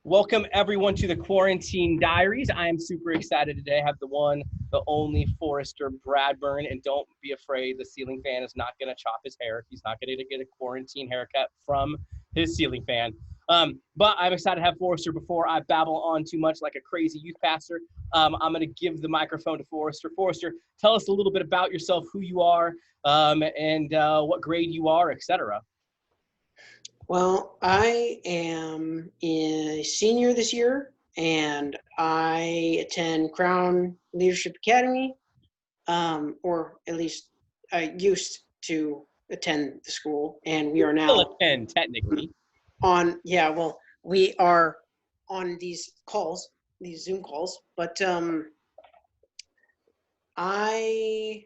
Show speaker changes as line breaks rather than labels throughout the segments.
Welcome everyone to the Quarantine Diaries. I am super excited today. I have the one, the only Forrester Bradburn, and don't be afraid, the ceiling fan is not going to chop his hair. He's not going to get a quarantine haircut from his ceiling fan. But I'm excited to have Forrester. Before I babble on too much like a crazy youth pastor, I'm going to give the microphone to Forrester. Forrester, tell us a little bit about yourself, who you are, and what grade you are, etc.
Well, I am a senior this year, and I attend Crown Leadership Academy, or at least I used to attend the school, and we are
Still a
now
10, technically.
we are on these calls, these Zoom calls, but I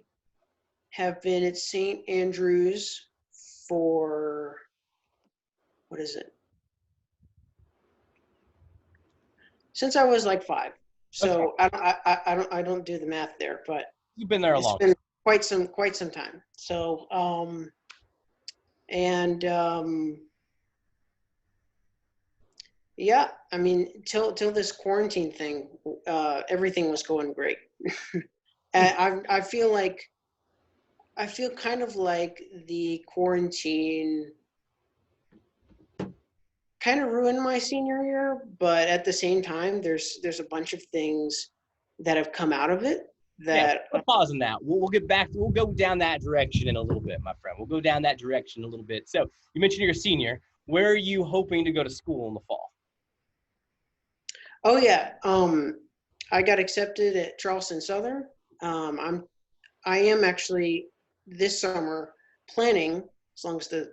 have been at St. Andrews for, what is it? Since I was like 5.
Okay.
So I don't do the math there, but
You've been there a
it's
long
been quite some time. So and yeah, I mean till this quarantine thing, everything was going great.
time.
And I feel kind of like the quarantine kind of ruined my senior year, but at the same time, there's a bunch of things that have come out of it
Yeah,
that
we'll pause on that. We'll get back. We'll go down that direction in a little bit, my friend. We'll go down that direction a little bit. So you mentioned you're a senior. Where are you hoping to go to school in the fall?
Oh yeah, I got accepted at Charleston Southern. I am actually this summer planning, as long as the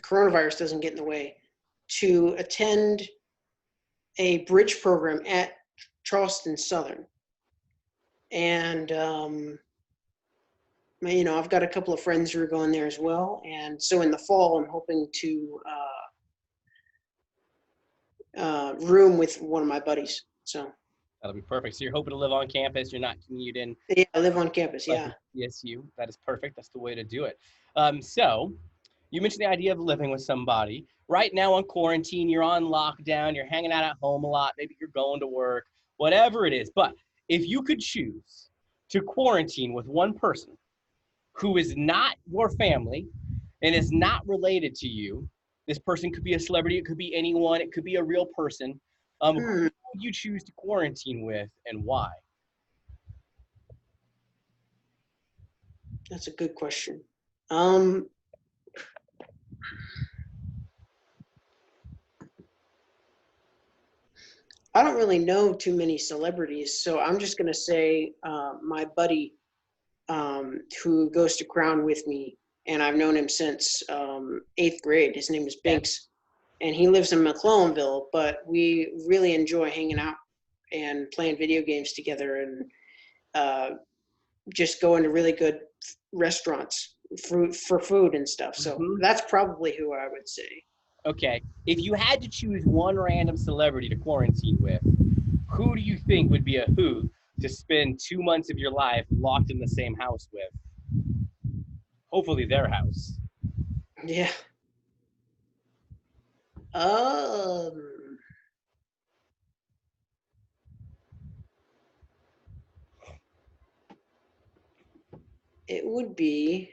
coronavirus doesn't get in the way, to attend a bridge program at Charleston Southern. And I've got a couple of friends who are going there as well. And so in the fall, I'm hoping to room with one of my buddies. So
That'll be perfect. So you're hoping to live on campus. You're not commuting.
yeah, I live on campus.
Like
Yeah.
CSU. That is perfect. That's the way to do it. So you mentioned the idea of living with somebody. Right now on quarantine, you're on lockdown. You're hanging out at home a lot. Maybe you're going to work. Whatever it is. But if you could choose to quarantine with one person who is not your family and is not related to you. This person could be a celebrity, it could be anyone, it could be a real person. Who
Hmm,
would you choose to quarantine with and why?
that's a good question. Um, I don't really know too many celebrities, so I'm just gonna say my buddy who goes to Crown with me, and I've known him since 8th grade. His name is
Okay.
Binks, and he lives in McClellanville. But we really enjoy hanging out and playing video games together, and uh, just going to really good restaurants for food and stuff. So
Mhm.
that's probably who I would say.
Okay. If you had to choose one random celebrity to quarantine with, who do you think would be a who to spend 2 months of your life locked in the same house with? Hopefully their house.
Yeah. Um, it would be.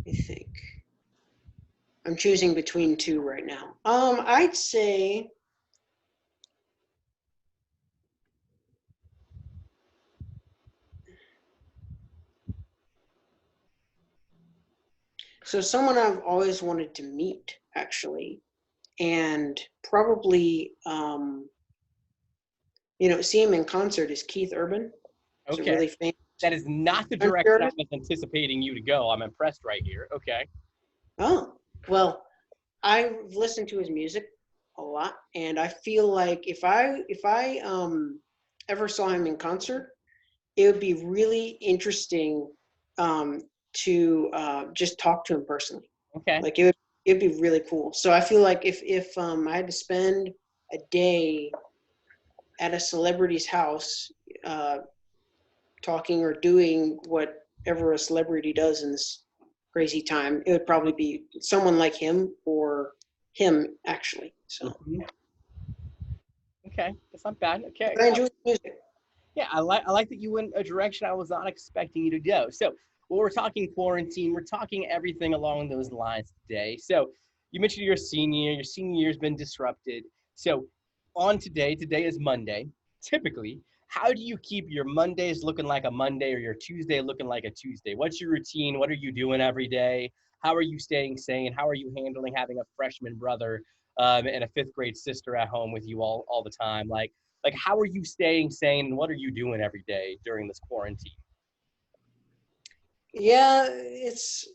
I think I'm choosing between two right now. I'd say so. Someone I've always wanted to meet, actually, and probably see him in concert is Keith Urban. He's a
Okay.
really famous
That is not the
country
direction I
artist.
was anticipating you to go. I'm impressed right here. Okay.
Oh, well, I've listened to his music a lot, and I feel like if I ever saw him in concert, it would be really interesting um, to just talk to him personally.
Okay.
Like it'd be really cool. So I feel like if I had to spend a day at a celebrity's house, uh, talking or doing whatever a celebrity does in this crazy time, it would probably be someone like him or him actually. So
Mhm. Okay, that's not bad. Okay,
I enjoy music.
yeah, I like that you went a direction I was not expecting you to go. So, well, we're talking quarantine. We're talking everything along those lines today. So, you mentioned you're a senior. Your senior year's been disrupted. So, on today is Monday. Typically, how do you keep your Mondays looking like a Monday or your Tuesday looking like a Tuesday? What's your routine? What are you doing every day? How are you staying sane? How are you handling having a freshman brother and a fifth grade sister at home with you all the time? Like how are you staying sane and what are you doing every day during this quarantine?
Yeah, it's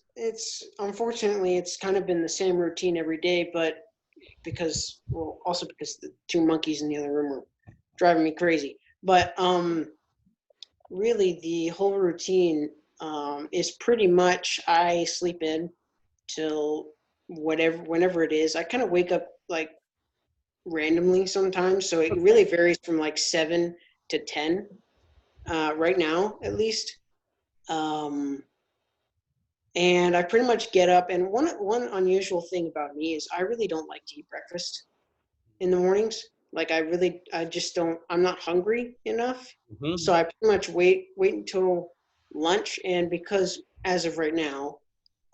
unfortunately it's kind of been the same routine every day, but because well also because the two monkeys in the other room are driving me crazy. But really the whole routine is pretty much I sleep in till whenever it is. I kind of wake up like randomly sometimes, so it really varies from like 7 to 10 right now at least. Um, and I pretty much get up. And one unusual thing about me is I really don't like to eat breakfast in the mornings. Like I just don't. I'm not hungry enough,
Mm-hmm.
so I pretty much wait until lunch. And because as of right now,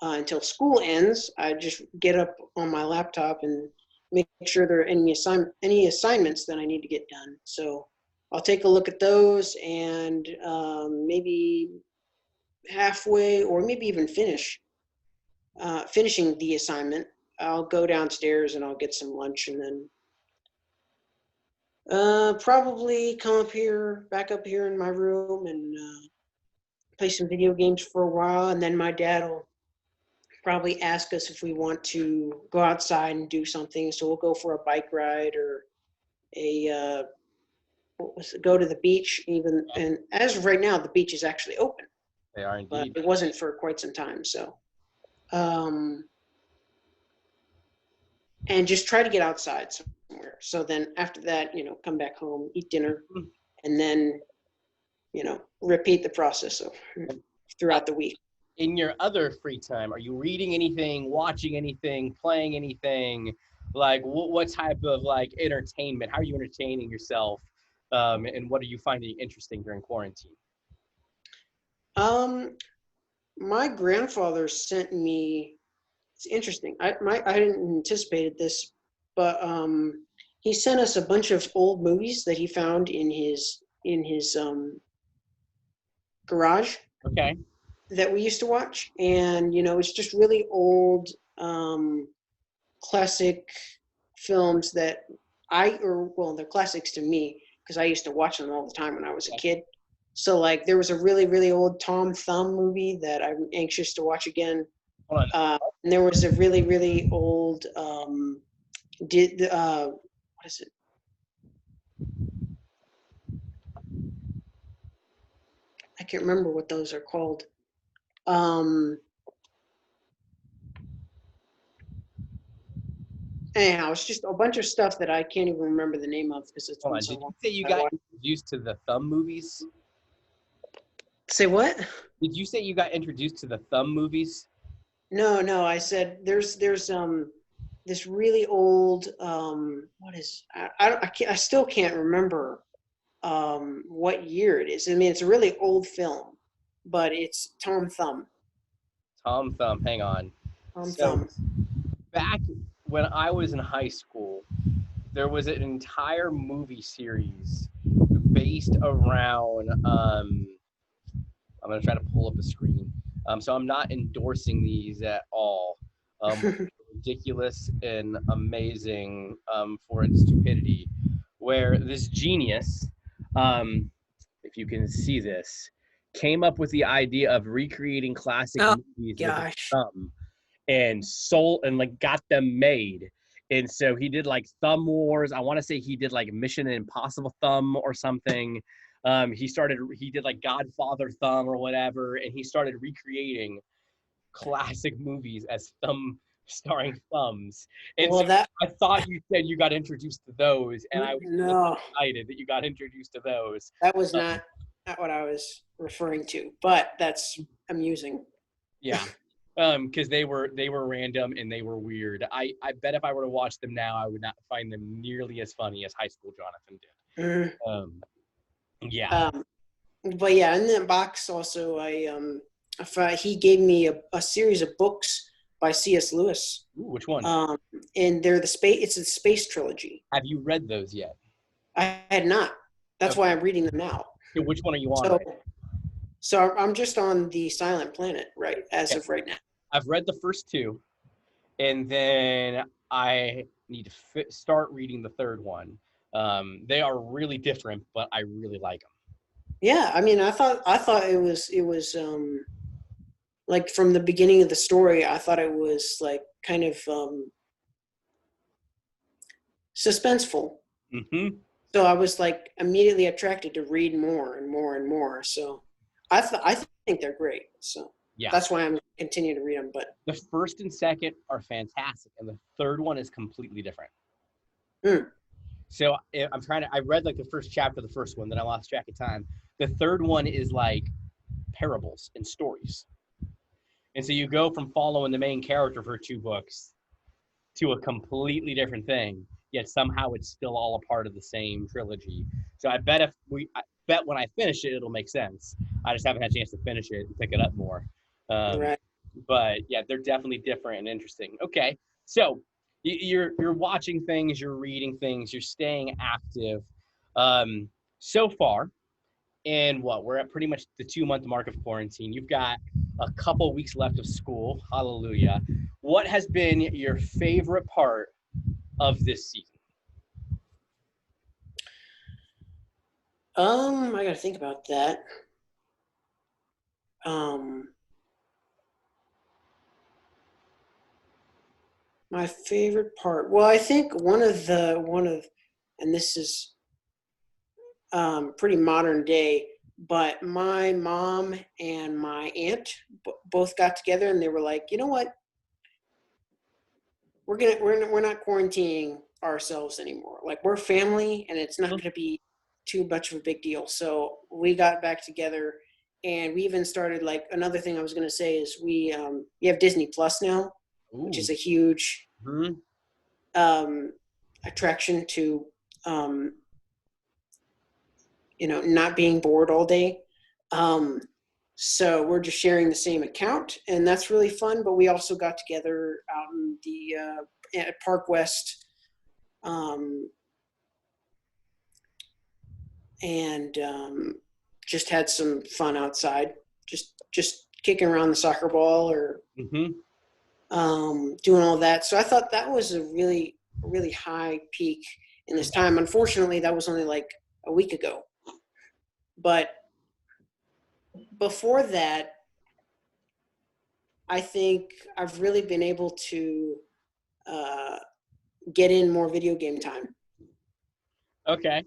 until school ends, I just get up on my laptop and make sure there are any assignments that I need to get done. So I'll take a look at those and maybe halfway or maybe even finishing the assignment, I'll go downstairs and I'll get some lunch and then probably come back up here in my room and play some video games for a while. And then my dad will probably ask us if we want to go outside and do something. So we'll go for a bike ride or a go to the beach. Even and as of right now, the beach is actually open,
They are
but
indeed.
it wasn't for quite some time. So um, and just try to get outside somewhere. So then after that, come back home, eat dinner,
Mhm.
and then repeat the process of
Uh,
throughout the week.
in your other free time, are you reading anything, watching anything, playing anything? Like what type of like entertainment? How are you entertaining yourself? And what are you finding interesting during quarantine?
Um, my grandfather sent me. It's interesting. I didn't anticipated this, but he sent us a bunch of old movies that he found in his garage
Okay.
that we used to watch, and it's just really old um, classic films that they're classics to me because I used to watch them all the time when I was a
Okay.
kid. So like there was a really really old Tom Thumb movie that I'm anxious to watch again.
Hold on.
And there was a really really old did what is it? I can't remember what those are called. Um, Anyhow, it's just a bunch of stuff that I can't even remember the name of because it's
Hold
been
on.
so
Did
long
you say you
since I
got
watched.
introduced to the thumb movies?
Say what?
Did you say you got introduced to the thumb movies?
No, no. I said there's this really old what is I still can't remember what year it is. I mean, it's a really old film, but it's Tom Thumb.
Tom Thumb. Hang on.
Tom
So
Thumb.
back when I was in high school, there was an entire movie series based around. I'm gonna try to pull up a screen. So I'm not endorsing these at all. Ridiculous and amazing for its stupidity. Where this genius, um, if you can see this, came up with the idea of recreating classic
Oh
movies with his
gosh.
thumb and sold and like got them made. And so he did like Thumb Wars. I want to say he did like Mission Impossible Thumb or something. He did like Godfather Thumb or whatever, and he started recreating classic movies as thumb starring thumbs. And so
Well, that
I thought you said you got introduced to those, and I was really
no,
excited that you got introduced to those.
that was
Um,
not what I was referring to, but that's amusing.
yeah. Because they were random and they were weird. I bet if I were to watch them now, I would not find them nearly as funny as High School Jonathan
Mm.
did. Yeah.
Um, but yeah, in that box also, he gave me a series of books by C.S. Lewis.
Ooh, which one?
And they're the space. It's a space trilogy.
Have you read those yet?
I had not. That's
Okay.
why I'm reading them now.
So which one are you on
So,
right
so I'm just on the Silent Planet, right, as
now?
of right now.
I've read the first two, and then I need to start reading the third one. They are really different, but I really like them.
Yeah, I mean, I thought it was like from the beginning of the story, I thought it was like kind of suspenseful.
Mm-hmm.
So I was like immediately attracted to read more and more and more. So I think they're great. So
Yeah.
that's why I'm continuing to read them. But
The first and second are fantastic, and the third one is completely different.
mm,
So I read like the first chapter of the first one, then I lost track of time. The third one is like parables and stories. And so you go from following the main character for two books to a completely different thing, yet somehow it's still all a part of the same trilogy. So I bet when I finish it, it'll make sense. I just haven't had a chance to finish it and pick it up more. Um,
right.
but yeah, they're definitely different and interesting. Okay, so you're watching things, you're reading things, you're staying active. So far, and we're at pretty much the 2 month mark of quarantine. You've got a couple weeks left of school. Hallelujah. What has been your favorite part of this season?
I gotta think about that. Um, my favorite part. Well, I think and this is pretty modern day, but my mom and my aunt both got together and they were like, you know what, we're not quarantining ourselves anymore. Like we're family, and it's not going to be too much of a big deal. So we got back together, and we even started like another thing I was going to say is we have Disney Plus now, which
Ooh.
is a huge
Hmm.
um, attraction to um, not being bored all day. Um, so we're just sharing the same account, and that's really fun. But we also got together out in the at Park West, um, and just had some fun outside, just kicking around the soccer ball or
Hmm.
doing all that. So I thought that was a really high peak in this time. Unfortunately, that was only like a week ago, but before that, I think I've really been able to uh, get in more video game time.
Okay.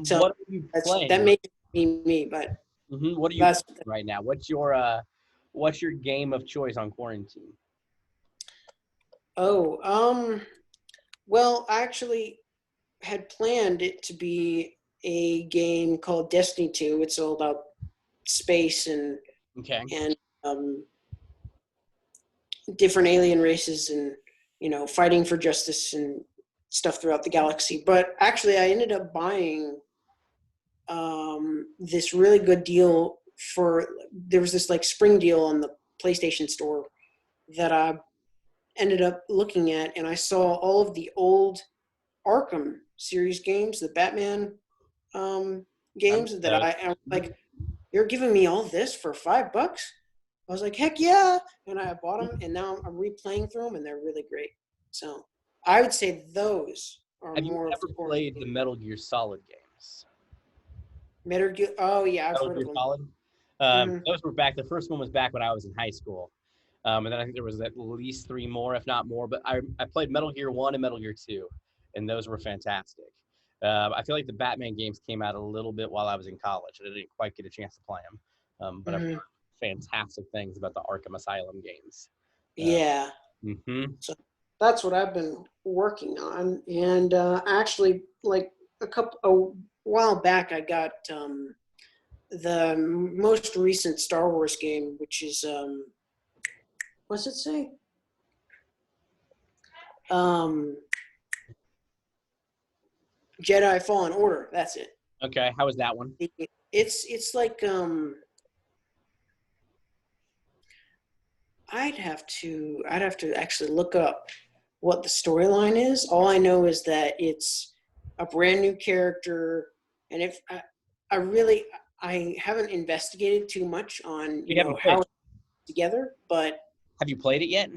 So
What are you
that
playing?
may be me, but
What are you
that's
playing right now? What's your game of choice on quarantine?
oh well, I actually had planned it to be a game called Destiny 2. It's all about space
Okay.
and different alien races and fighting for justice and stuff throughout the galaxy. But actually, I ended up buying this really good deal for. There was this like spring deal on the PlayStation Store that I ended up looking at, and I saw all of the old Arkham series games, the Batman
I'm
games that I am
Mhm.
like, you're giving me all this for $5? I was like, heck yeah. And I bought them, and now I'm replaying through them, and they're really great. So I would say those are
Have you
more of
ever
the
played the
quarantine.
Metal Gear Solid games?
Metal Gear. Oh, yeah, I've
Metal
heard of
Gear
them.
Solid.
Mm-hmm.
Those were back. The first one was back when I was in high school, and then I think there was at least three more, if not more. But I played Metal Gear One and Metal Gear Two, and those were fantastic. I feel like the Batman games came out a little bit while I was in college, and I didn't quite get a chance to play them. But I've
Mm-hmm.
heard fantastic things about the Arkham Asylum games. Uh,
Yeah.
mm-hmm.
So that's what I've been working on. And actually, like a while back, I got the most recent Star Wars game, which is What's it say? Jedi Fallen Order. That's it.
Okay, how was that one?
It's like I'd have to actually look up what the storyline is. All I know is that it's a brand new character, and if I haven't investigated too much on
You haven't
how
played.
it's together, but
Have you played it yet?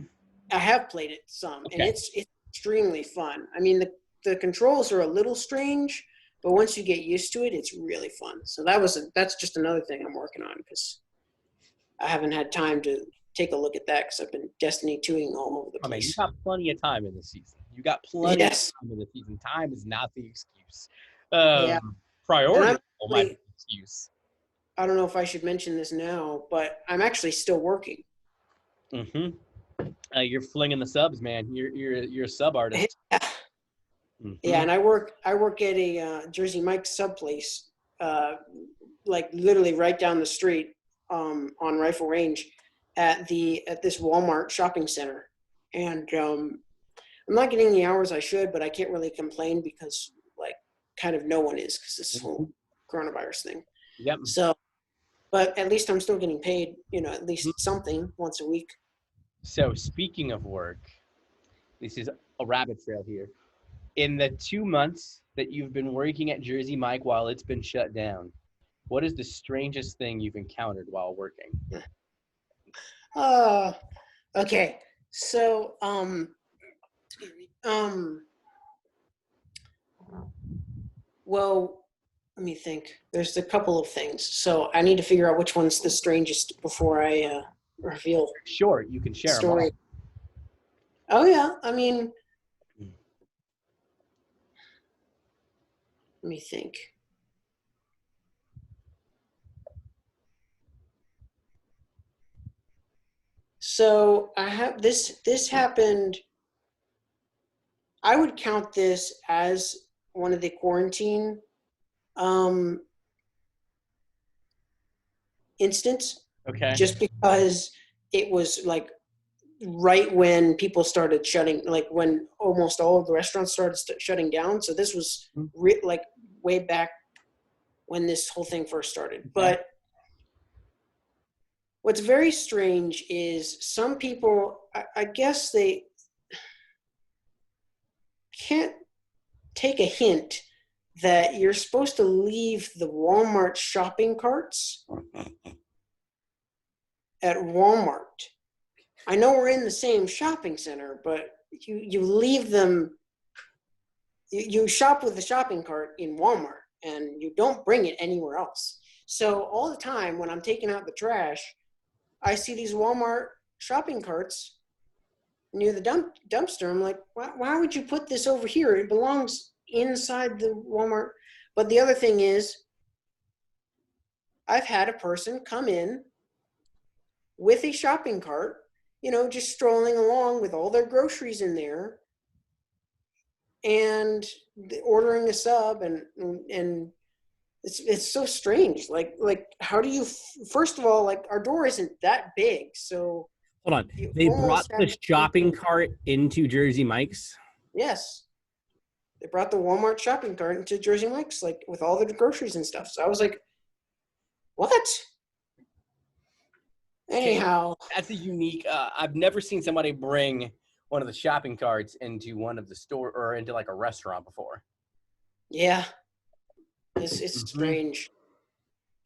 I have played it some, and
Okay.
it's extremely fun. I mean, the controls are a little strange, but once you get used to it, it's really fun. So that's just another thing I'm working on because I haven't had time to take a look at that because I've been Destiny 2ing all over the
Oh man, you
place.
got plenty of time in the season. You got plenty
Yes.
of time in the season. Time is not the excuse.
Yeah. And
Priority
I'm
might be
actually,
the excuse.
I don't know if I should mention this now, but I'm actually still working.
Mm-hmm. You're flinging the subs, man. You're a sub artist.
Yeah.
Mm-hmm.
Yeah, and I work at a Jersey Mike's sub place, like literally right down the street on Rifle Range at this Walmart shopping center. And I'm not getting the hours I should, but I can't really complain because like kind of no one is because this whole coronavirus thing.
Yep.
So, but at least I'm still getting paid, at least something once a week.
So speaking of work, this is a rabbit trail here. In the 2 months that you've been working at Jersey Mike while it's been shut down, what is the strangest thing you've encountered while working?
Uh, okay. So, well, let me think. There's a couple of things. So I need to figure out which one's the strangest before I reveal
Sure, you can
the
share them
story.
all.
Oh yeah, I mean, let me think. So I have this happened. I would count this as one of the quarantine um instance
Okay.
just because it was like right when people started shutting, like when almost all of the restaurants started shutting down. So this was like way back when this whole thing first started.
Okay.
But what's very strange is some people, I guess they can't take a hint that you're supposed to leave the Walmart shopping carts at Walmart. I know we're in the same shopping center, but you leave them. You shop with the shopping cart in Walmart, and you don't bring it anywhere else. So all the time when I'm taking out the trash, I see these Walmart shopping carts near the dumpster. I'm like, why would you put this over here? It belongs inside the Walmart. But the other thing is, I've had a person come in with a shopping cart, just strolling along with all their groceries in there and ordering a sub, and it's so strange. Like how do you, first of all, like our door isn't that big, so
hold on. They brought the shopping cart into Jersey Mike's?
Yes. They brought the Walmart shopping cart into Jersey Mike's, like with all the groceries and stuff. So I was like, what? Anyhow.
That's a unique, I've never seen somebody bring one of the shopping carts into one of the store or into like a restaurant before.
Yeah. It's strange.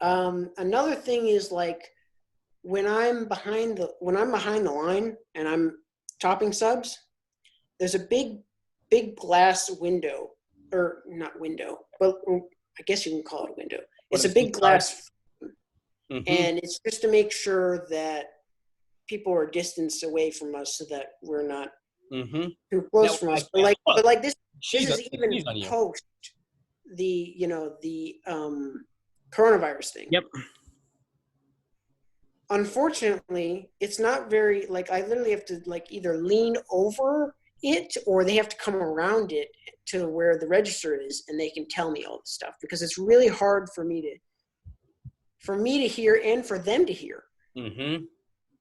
Another thing is like when I'm behind the line and I'm topping subs, there's a big glass window, or not window, but I guess you can call it a window. It's a big glass, and it's just to make sure that people are distanced away from us so that we're not too close from us. But like this is even post the coronavirus thing.
Yep.
Unfortunately, it's not very, like, I literally have to like either lean over it or they have to come around it to where the register is, and they can tell me all this stuff because it's really hard for me to hear and for them to hear.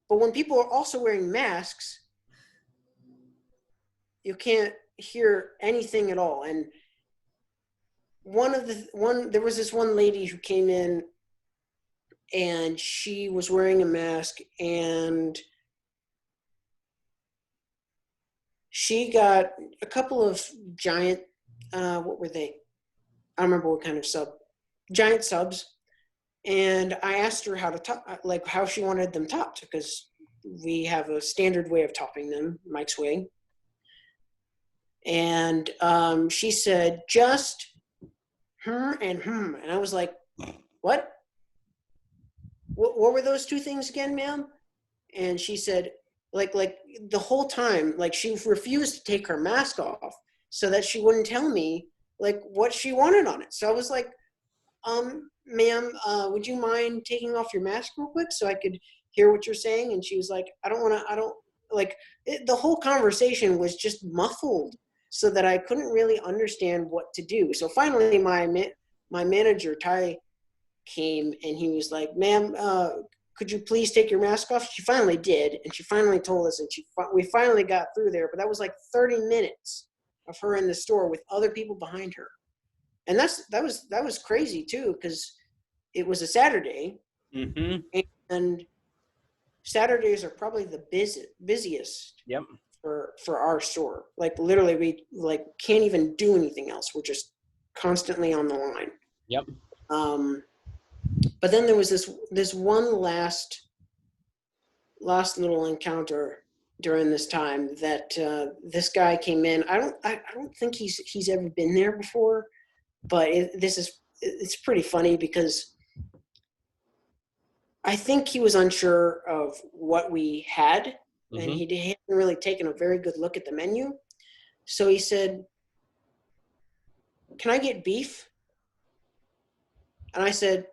But when people are also wearing masks, you can't hear anything at all. And there was this one lady who came in, and she was wearing a mask, and she got a couple of giant, what were they? I don't remember what kind of giant subs. And I asked her how to top, like how she wanted them topped, because we have a standard way of topping them, Mike's way. And she said, just and And I was like, what? What were those two things again, ma'am? And she said, like the whole time, like she refused to take her mask off so that she wouldn't tell me like what she wanted on it. So I was like, ma'am, would you mind taking off your mask real quick so I could hear what you're saying? And she was like, the whole conversation was just muffled so that I couldn't really understand what to do. So finally my manager, Ty, came, and he was like, ma'am, could you please take your mask off? She finally did, and she finally told us, and we finally got through there. But that was like 30 minutes of her in the store with other people behind her. And that was crazy too, because it was a Saturday, and Saturdays are probably the busiest.
Yep.
For our store. Like literally, we like can't even do anything else. We're just constantly on the line.
Yep.
But then there was this one last little encounter during this time that this guy came in. I don't think he's ever been there before, but it's pretty funny because I think he was unsure of what we had, and he hadn't really taken a very good look at the menu. So he said, "Can I get beef?" And I said,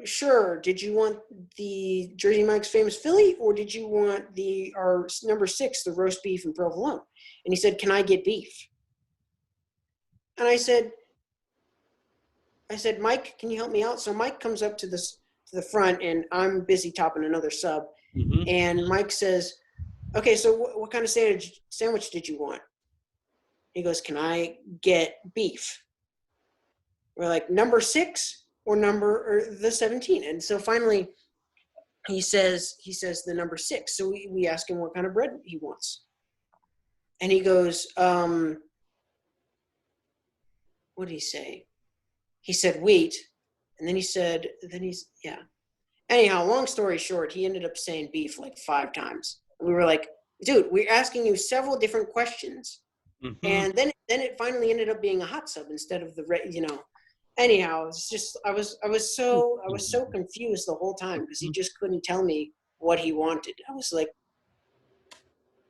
sure. Did you want the Jersey Mike's Famous Philly, or did you want our number 6, the roast beef and provolone? And he said, "Can I get beef?" And I said, "Mike, can you help me out?" So Mike comes up to the front, and I'm busy topping another sub. And Mike says, "Okay, so what kind of sandwich did you want?" He goes, "Can I get beef?" We're like, number 6 or the 17. And so finally he says the number 6. So we ask him what kind of bread he wants. And he goes, what did he say? He said wheat. And then yeah. Anyhow, long story short, he ended up saying beef like 5 times. And we were like, dude, we're asking you several different questions. And then it finally ended up being a hot sub instead of Anyhow, it's just I was so confused the whole time because he just couldn't tell me what he wanted. I was like,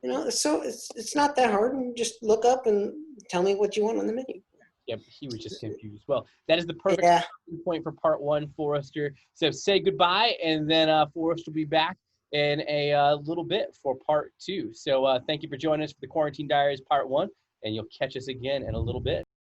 it's not that hard. And just look up and tell me what you want on the menu.
Yep, he was just confused. Well, that is the perfect point for part 1, Forrester. So say goodbye, and then Forrester will be back in a little bit for part 2. So thank you for joining us for the Quarantine Diaries part 1, and you'll catch us again in a little bit.